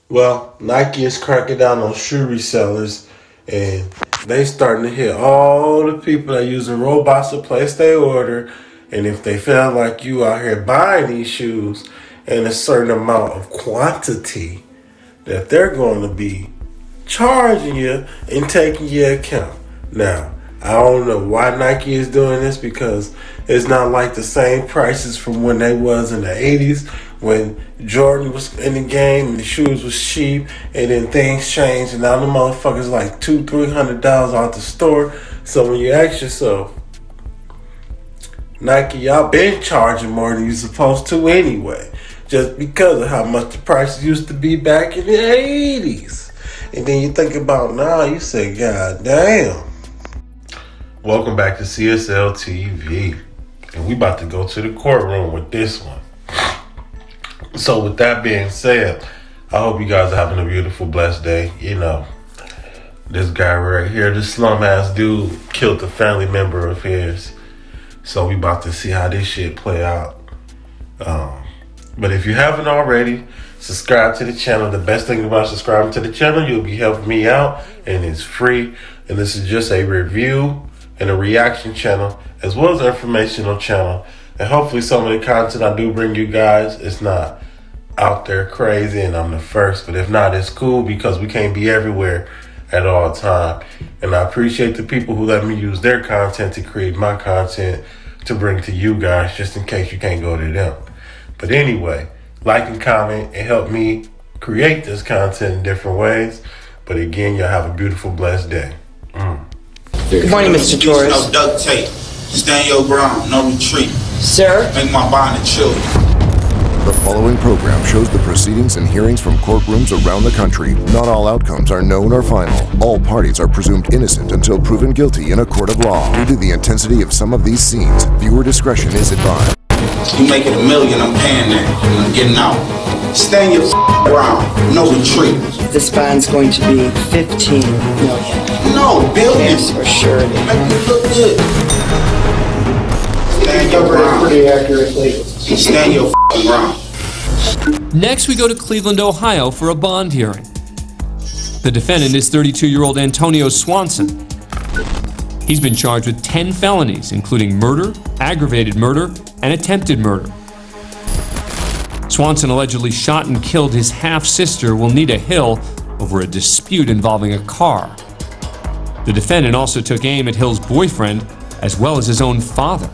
Well, Nike is cracking down on shoe resellers, and they starting to hit all the people that using robots to place their order. And if they feel like you out here buying these shoes in a certain amount of quantity, that they're going to be charging you and taking your account. Now, I don't know why Nike is doing this, because it's not like the same prices from when they was in the 80s when Jordan was in the game and the shoes was cheap, and then things changed and now the motherfuckers like $200-300 out the store. So when you ask yourself, Nike, y'all been charging more than you supposed to anyway, just because of how much the prices used to be back in the 80s. And then you think about now, you say, God damn. Welcome back to CSL TV. And we about to go to the courtroom with this one. So with that being said, I hope you guys are having a beautiful, blessed day. You know, this guy right here, this slum ass dude, killed a family member of his. So we about to see how this shit play out. But if you haven't already, subscribe to the channel. The best thing about subscribing to the channel, you'll be helping me out, and it's free. And this is just a review and a reaction channel, as well as an informational channel. And hopefully some of the content I do bring you guys, it's not out there crazy and I'm the first. But if not, it's cool, because we can't be everywhere at all time. And I appreciate the people who let me use their content to create my content to bring to you guys, just in case you can't go to them. But anyway, like and comment and help me create this content in different ways. But again, y'all have a beautiful, blessed day. Good morning, Mr. Torres. No duct tape. Stand your ground. No retreat. Sir? Make my bond a children. The following program shows the proceedings and hearings from courtrooms around the country. Not all outcomes are known or final. All parties are presumed innocent until proven guilty in a court of law. Due to the intensity of some of these scenes, viewer discretion is advised. You make it $1 million, I'm paying that. And I'm getting out. Stand your ground. No retreat. This bond's going to be $15 million. No, billions. Yes, for sure. Make me look good. Stand your ground. Pretty accurately. Stand your ground. Next, we go to Cleveland, Ohio for a bond hearing. The defendant is 32-year-old Antonio Swanson. He's been charged with 10 felonies, including murder, aggravated murder, and attempted murder. Swanson allegedly shot and killed his half-sister, Wilnita Hill, over a dispute involving a car. The defendant also took aim at Hill's boyfriend, as well as his own father.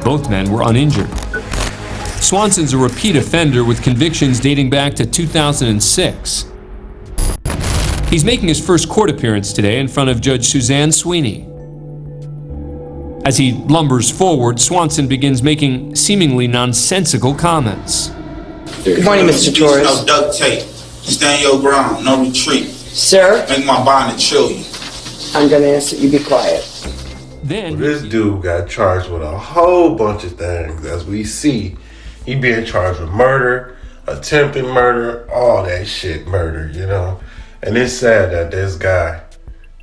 Both men were uninjured. Swanson's a repeat offender with convictions dating back to 2006. He's making his first court appearance today in front of Judge Suzanne Sweeney. As he lumbers forward, Swanson begins making seemingly nonsensical comments. Good morning, Mr. Torres. No duct tape. Stand your ground. No retreat. Sir? Make my bond a children. I'm going to ask that you be quiet. Then This dude got charged with a whole bunch of things. As we see, he being charged with murder, attempted murder, all that shit murder, you know. And it's sad that this guy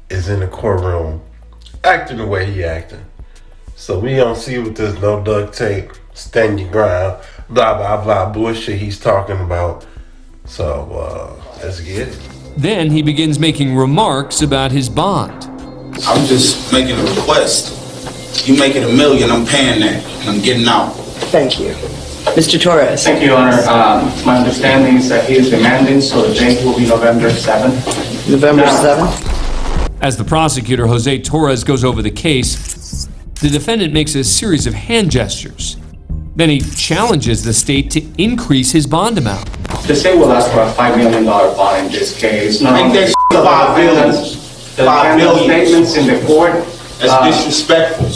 is in the courtroom acting the way he acting. So we don't see with this no duct tape, stand your ground, blah, blah, blah bullshit he's talking about. So, let's get it. Then he begins making remarks about his bond. I'm just making a request. You make it $1 million, I'm paying that. And I'm getting out. Thank you. Mr. Torres? Thank you, Your Honor. My understanding is that he is demanding, so the date will be November 7th. November 7th? As the prosecutor, Jose Torres, goes over the case, the defendant makes a series of hand gestures. Then he challenges the state to increase his bond amount. The state will ask for a $5 million bond in this case. Not Make only that the $5 billion. the $5 defendant's million. statements in the court That's disrespectful.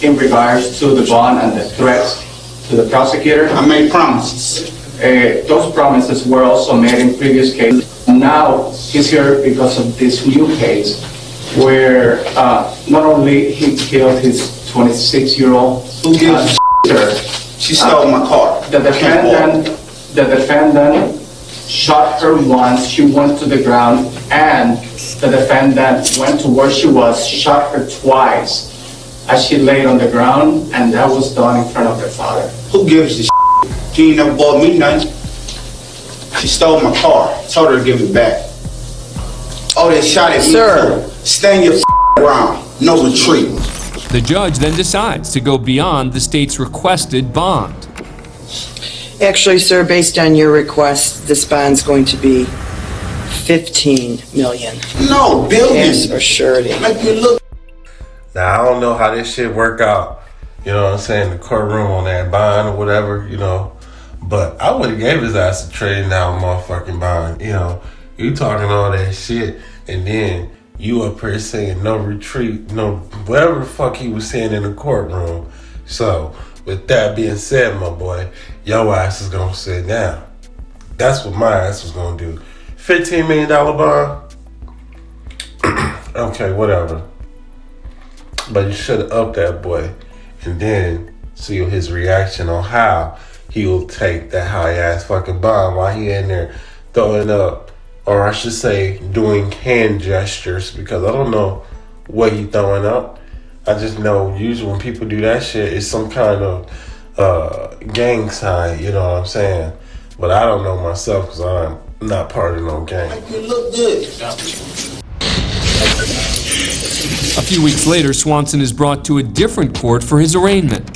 in regards to the bond and the threats to the prosecutor. I made promises. Those promises were also made in previous cases. Now he's here because of this new case where not only he killed his 26-year-old Who gives sister, She stole my car. the defendant shot her once, she went to the ground, and the defendant went to where she was, shot her twice as she laid on the ground, and that was done in front of her father. Who gives a She ain't never bought me nothing. She stole my car. Told her to give it back. Oh, they shot at me Sir. too. Stand your ground. No retreat. The judge then decides to go beyond the state's requested bond. Actually, sir, based on your request, this bond's going to be 15 million. No, billion. Cash or surety. Make me look. Now, I don't know how this shit work out, you know what I'm saying, the courtroom on that bond or whatever, you know, but I would have gave his ass a trading down motherfucking bond, you know. You talking all that shit, and then you up here saying no retreat, no whatever the fuck he was saying in the courtroom. So, with that being said, my boy, your ass is gonna sit down. That's what my ass was gonna do. $15 million bond? Okay, whatever. But you should have upped that boy and then see his reaction on how he will take that high ass fucking bond while he in there throwing up, or I should say doing hand gestures, because I don't know what he throwing up. I just know usually when people do that shit, it's some kind of gang sign, you know what I'm saying? But I don't know myself because I'm not part of no gang. Make me look good. A few weeks later, Swanson is brought to a different court for his arraignment.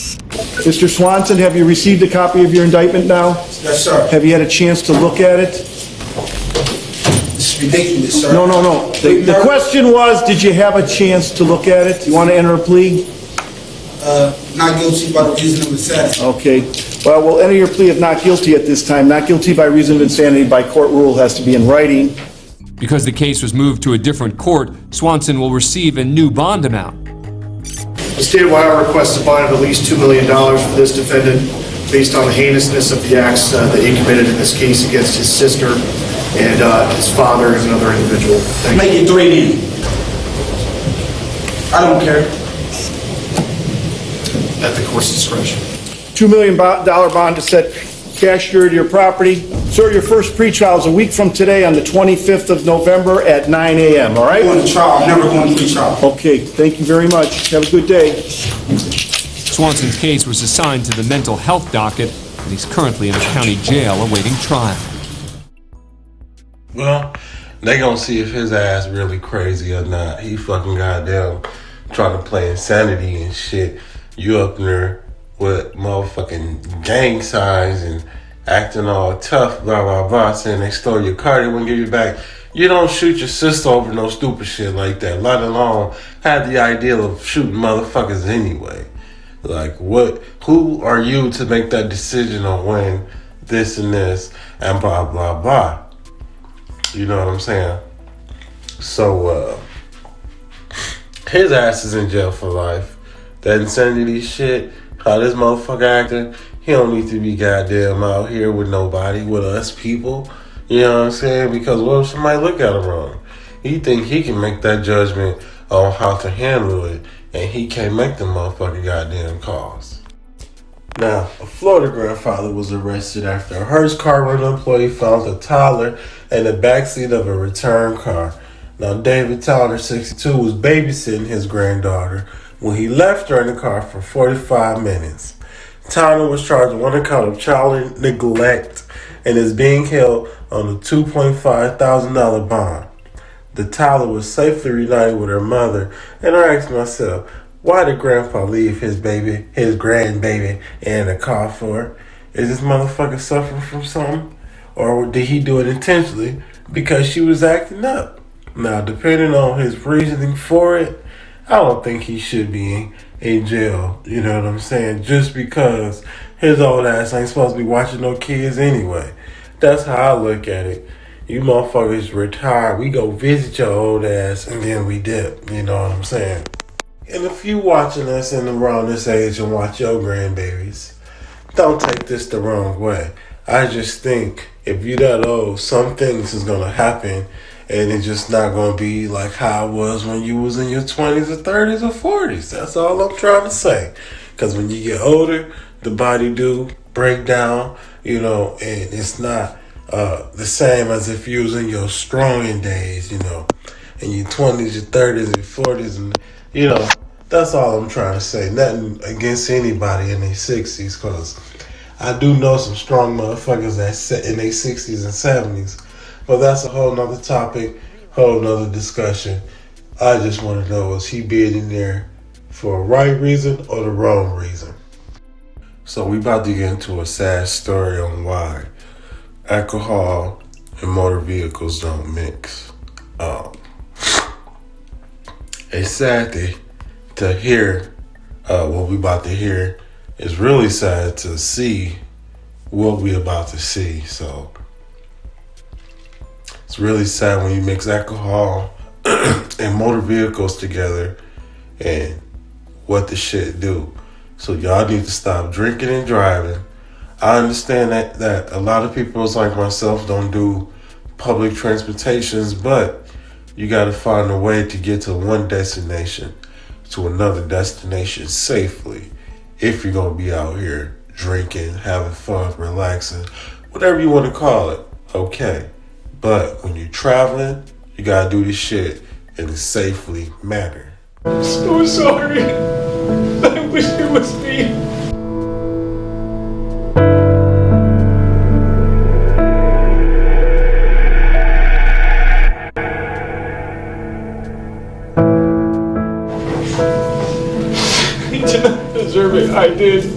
Mr. Swanson, have you received a copy of your indictment now? Yes, sir. Have you had a chance to look at it? It's ridiculous, sir. No. The question was, did you have a chance to look at it? You want to enter a plea? Not guilty by reason of insanity. Okay. Well, we'll enter your plea of not guilty at this time. Not guilty by reason of insanity by court rule has to be in writing. Because the case was moved to a different court, Swanson will receive a new bond amount. The state of Ohio requests a bond of at least $2 million for this defendant based on the heinousness of the acts that he committed in this case against his sister and his father and another individual. Thank you. Make it 3 million. I don't care. At the court's discretion. $2 million bond to set cash surety to your property. Sir, your first pretrial is a week from today on the 25th of November at 9 a.m., all right? I'm going to trial. I'm never going to pre-trial. Okay, thank you very much. Have a good day. Swanson's case was assigned to the mental health docket, and he's currently in a county jail awaiting trial. Well, they gonna see if his ass really crazy or not. He fucking goddamn trying to play insanity and shit. You up there with motherfucking gang signs and acting all tough, blah, blah, blah, saying they stole your car, they wouldn't give you back. You don't shoot your sister over no stupid shit like that, let alone have the idea of shooting motherfuckers anyway. Like, who are you to make that decision on when this and this and blah, blah, blah? You know what I'm saying? So, his ass is in jail for life. That insanity shit, how this motherfucker acting, he don't need to be goddamn out here with nobody, with us people. You know what I'm saying? Because what if somebody look at him wrong? He think he can make that judgment on how to handle it, and he can't make them motherfucking goddamn calls. Now, a Florida grandfather was arrested after a Hertz car rental employee found a toddler in the backseat of a return car. Now, David Towner, 62, was babysitting his granddaughter when he left her in the car for 45 minutes. Towner was charged with 1 count of child neglect and is being held on a $2,500 bond. The toddler was safely reunited with her mother, and I asked myself, why did Grandpa leave his grandbaby, in the car for? Is this motherfucker suffering from something? Or did he do it intentionally because she was acting up? Now, depending on his reasoning for it, I don't think he should be in jail, you know what I'm saying? Just because his old ass ain't supposed to be watching no kids anyway. That's how I look at it. You motherfuckers retire, we go visit your old ass, and then we dip, you know what I'm saying? And if you watching us in around this age and watch your grandbabies, don't take this the wrong way. I just think if you that old, some things is going to happen, and it's just not going to be like how it was when you was in your 20s or 30s or 40s. That's all I'm trying to say. Because when you get older, the body do break down, you know, and it's not the same as if you was in your strong days, you know, in your 20s, your 30s, your 40s, and, you know, that's all I'm trying to say. Nothing against anybody in their 60s, because I do know some strong motherfuckers that sit in their 60s and 70s, but that's a whole nother topic, whole nother discussion. I just want to know, is he being in there for a right reason or the wrong reason? So we about to get into a sad story on why alcohol and motor vehicles don't mix. It's sad to hear what we about to hear. It's really sad to see what we about to see. So it's really sad when you mix alcohol and motor vehicles together and what the shit do. So y'all need to stop drinking and driving. I understand that a lot of people like myself don't do public transportations, but you got to find a way to get to one destination to another destination safely if you're going to be out here drinking, having fun, relaxing, whatever you want to call it, okay. But when you're traveling, you got to do this shit in a safely manner. I'm so sorry. I wish it was me. He did not deserve it. I did.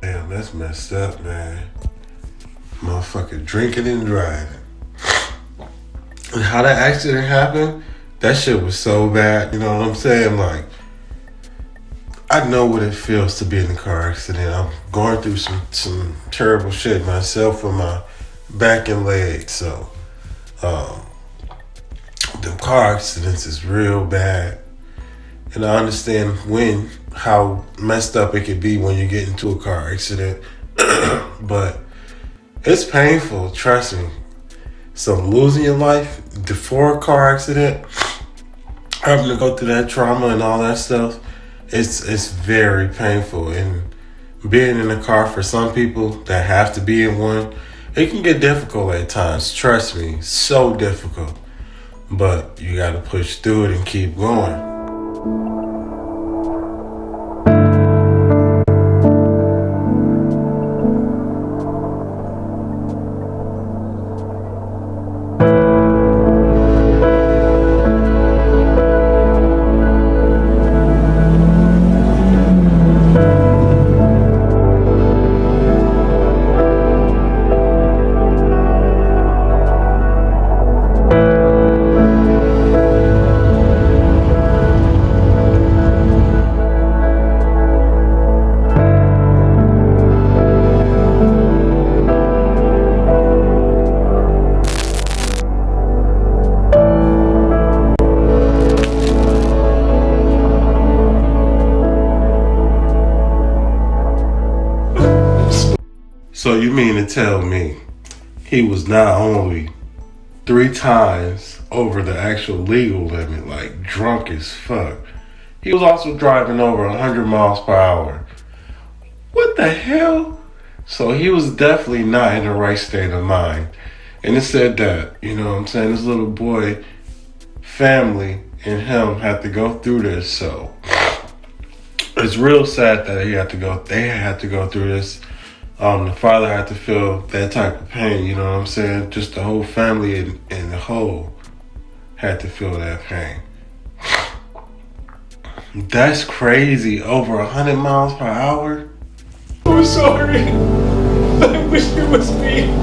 Damn, that's messed up, man. Motherfucker drinking and driving. And how that accident happened, that shit was so bad, you know what I'm saying? Like, I know what it feels to be in a car accident. I'm going through some terrible shit myself with my back and legs, so the car accidents is real bad. And I understand how messed up it could be when you get into a car accident. But it's painful, trust me. So losing your life before a car accident, having to go through that trauma and all that stuff, it's very painful. And being in a car for some people that have to be in one, it can get difficult at times. Trust me, so difficult. But you gotta push through it and keep going. So you mean to tell me he was not only 3 times over the actual legal limit, like drunk as fuck, he was also driving over 100 miles per hour. What the hell? So he was definitely not in the right state of mind. And it said that, you know what I'm saying, this little boy, family, and him had to go through this. So it's real sad that they had to go through this. The father had to feel that type of pain, you know what I'm saying? Just the whole family and the whole had to feel that pain. That's crazy. Over 100 miles per hour? I'm sorry. I wish it was me.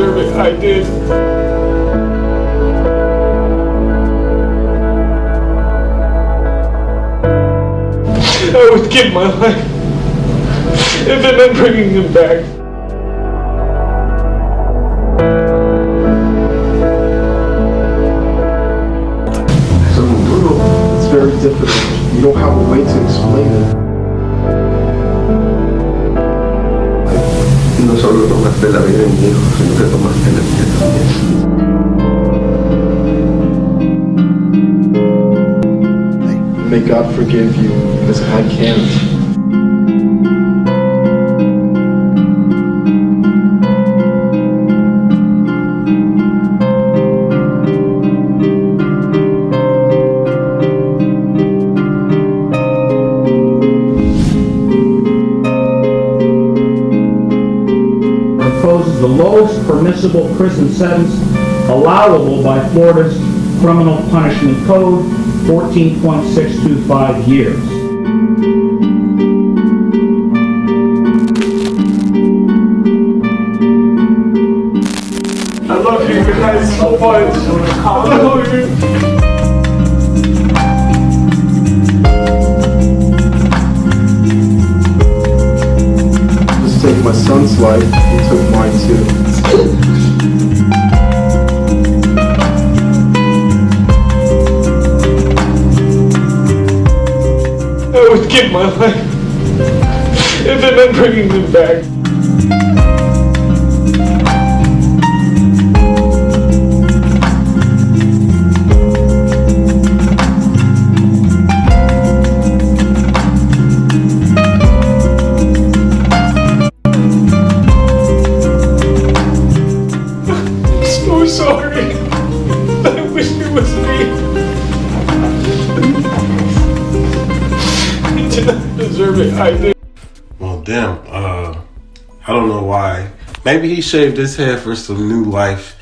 deserve it. I did. I would give my life if it meant bringing him back. So brutal. It's very difficult. You don't have a way to explain it. No solo tomaste la vida de mi hijo, sino que tomaste la mía también. May God forgive you, because I can't. Proposes the lowest permissible prison sentence allowable by Florida's Criminal Punishment Code, 14.625 years. I love you guys so much. I love you. Just take my son's life, he took mine too. I would give my life if it meant bringing him back. I'm so sorry. I wish it was me. He did not deserve it. I did. Well, damn. I don't know why. Maybe he shaved his head for some new life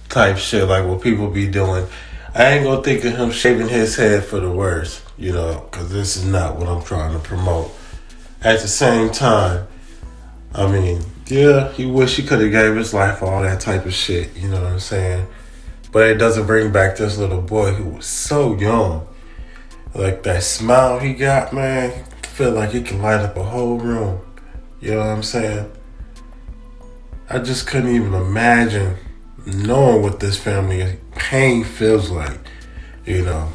type shit, like what people be doing. I ain't gonna think of him shaving his head for the worst, you know, because this is not what I'm trying to promote. At the same time, I mean, yeah, he wish he could have gave his life all that type of shit, you know what I'm saying? But it doesn't bring back this little boy who was so young. Like that smile he got, man, I feel like he can light up a whole room. You know what I'm saying? I just couldn't even imagine knowing what this family pain feels like, you know.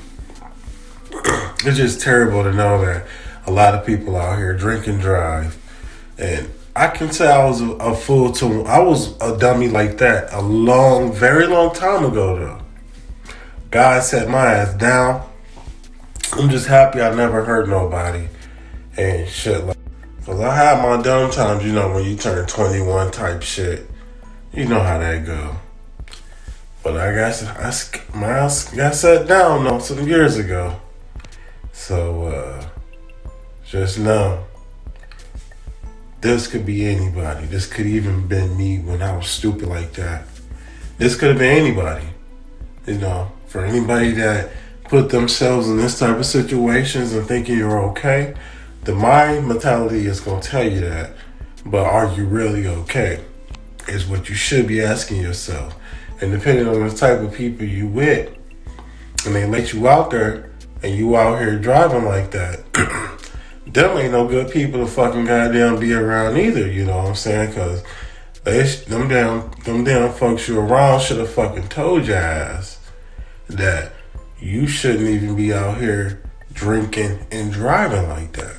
It's just terrible to know that a lot of people out here drink and drive. And I can say I was a fool to, I was a dummy like that a very long time ago though. God set my ass down. I'm just happy I never hurt nobody and shit like. Cause I had my dumb times, you know, when you turn 21 type shit. You know how that go. But I got set down though some years ago. So just know, this could be anybody. This could even been me when I was stupid like that. This could have been anybody. You know, for anybody that put themselves in this type of situations and thinking you're okay, the mind mentality is going to tell you that. But are you really okay? Is what you should be asking yourself. And depending on the type of people you with, and they let you out there, and you out here driving like that, them ain't no good people to fucking goddamn be around either, you know what I'm saying? Because them damn folks you around should have fucking told your ass that you shouldn't even be out here drinking and driving like that.